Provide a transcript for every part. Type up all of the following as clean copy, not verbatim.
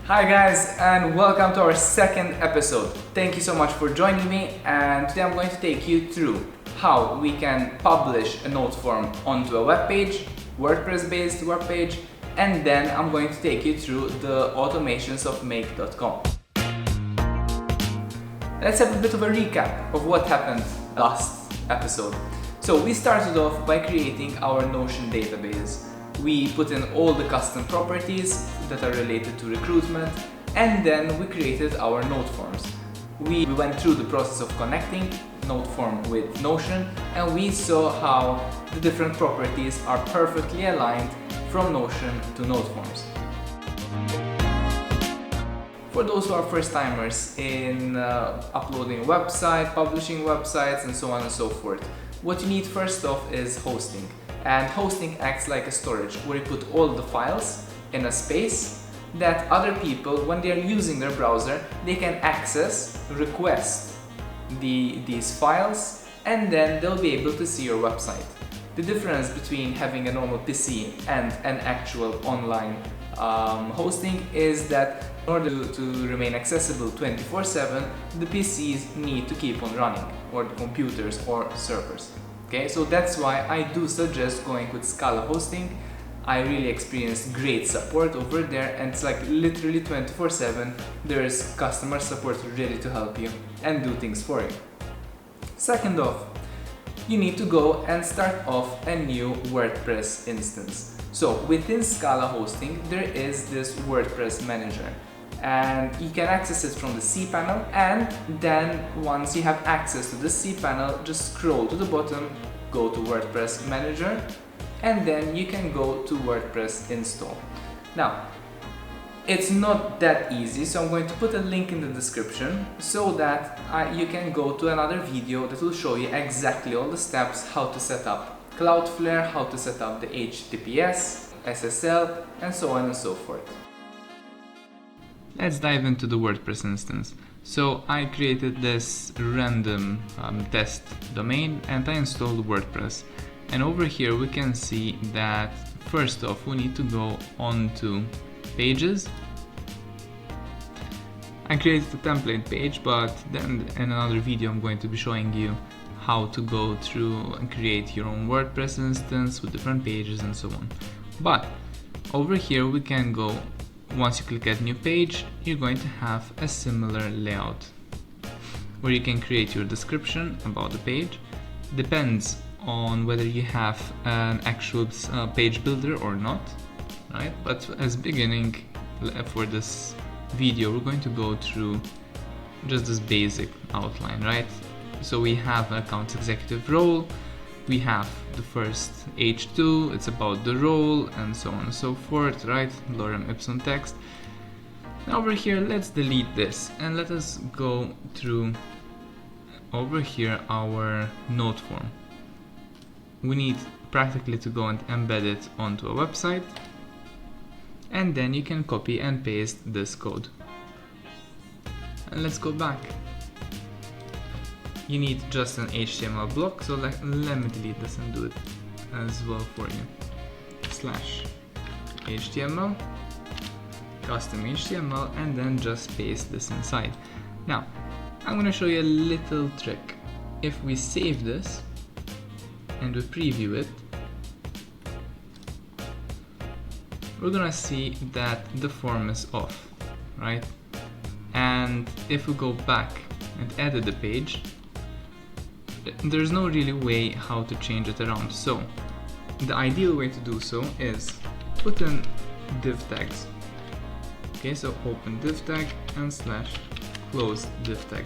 Hi guys, and welcome to our second episode. Thank you so much for joining me, and today I'm going to take you through how we can publish a Noteform onto a web page, WordPress based web page, and then I'm going to take you through the automations of make.com. Let's have a bit of a recap of what happened last episode. So we started off by creating our Notion database. We put in all the custom properties that are related to recruitment, and then we created our Noteforms. We went through the process of connecting Noteform with Notion, and we saw how the different properties are perfectly aligned from Notion to Noteforms. For those who are first timers in uploading a website, publishing websites, and so on and so forth, what you need first off is hosting. And hosting acts like a storage where you put all the files in a space that other people, when they are using their browser, they can access, request these files, and then they'll be able to see your website. The difference between having a normal PC and an actual online hosting is that in order to remain accessible 24/7, the PCs need to keep on running, or the computers or servers. Okay, so that's why I do suggest going with Scala hosting. I really experienced great support over there, and it's like literally 24/7 there's customer support ready to help you and do things for you. Second off, you need to go and start off a new WordPress instance. So within Scala hosting there is this WordPress manager, and you can access it from the cPanel, and then once you have access to the cPanel, just scroll to the bottom, go to WordPress manager, and then you can go to WordPress install. Now, it's not that easy, so I'm going to put a link in the description so that you can go to another video that will show you exactly all the steps, how to set up Cloudflare, how to set up the HTTPS, SSL, and so on and so forth. Let's dive into the WordPress instance. So I created this random test domain and I installed WordPress. And over here we can see that first off we need to go onto pages. I created a template page, but then in another video I'm going to be showing you how to go through and create your own WordPress instance with different pages and so on. But over here we can go. Once you click add new page, you're going to have a similar layout where you can create your description about the page. Depends on whether you have an actual page builder or not, right? But as beginning for this video, we're going to go through just this basic outline, right? So we have an account executive role. We have the first H2, it's about the role, and so on and so forth, right? Lorem ipsum text. Now over here, let's delete this and let us go through over here our Noteform. We need practically to go and embed it onto a website, and then you can copy and paste this code. And let's go back. You need just an HTML block, so let me delete this and do it as well for you. /HTML, custom HTML, and then just paste this inside. Now, I'm going to show you a little trick. If we save this and we preview it, we're going to see that the form is off, right? And if we go back and edit the page, there's no really way how to change it around. So the ideal way to do so is put in div tags. Okay, so open div tag and / close div tag,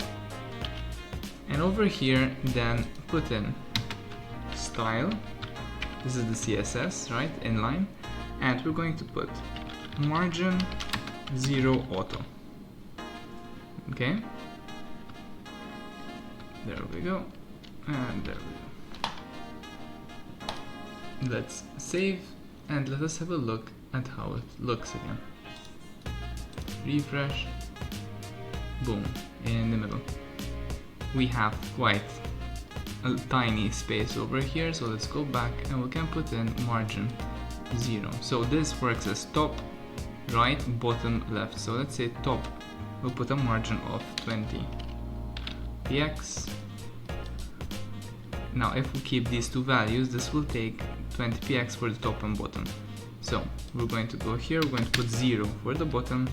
and over here then put in style. This is the CSS, right, inline, and we're going to put margin 0 auto. Okay, there we go. And there we go. Let's save and let us have a look at how it looks again. Refresh. Boom. In the middle. We have quite a tiny space over here, so let's go back and we can put in margin 0. So this works as top, right, bottom, left. So let's say top, we'll put a margin of 20 px. Now if we keep these two values, this will take 20 px for the top and bottom. So we're going to go here, we're going to put 0 for the bottom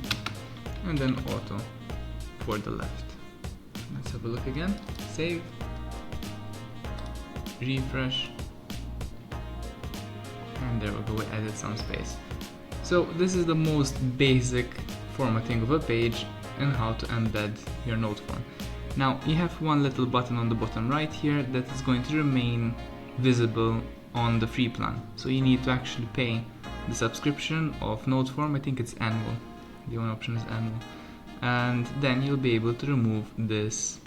and then auto for the left. Let's have a look again. Save, refresh, and there we go, we added some space. So this is the most basic formatting of a page and how to embed your Noteform. Now you have one little button on the bottom right here that is going to remain visible on the free plan. So you need to actually pay the subscription of Noteform. I think it's annual. The one option is annual. And then you'll be able to remove this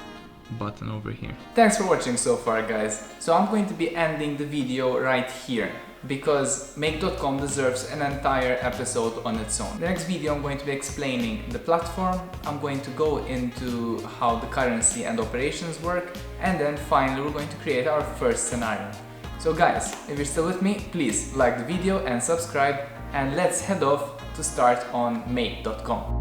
button over here. Thanks for watching so far, guys. So I'm going to be ending the video right here because make.com deserves an entire episode on its own. The next video I'm going to be explaining the platform, I'm going to go into how the currency and operations work, and then finally we're going to create our first scenario. So guys, if you're still with me, please like the video and subscribe, and let's head off to start on make.com.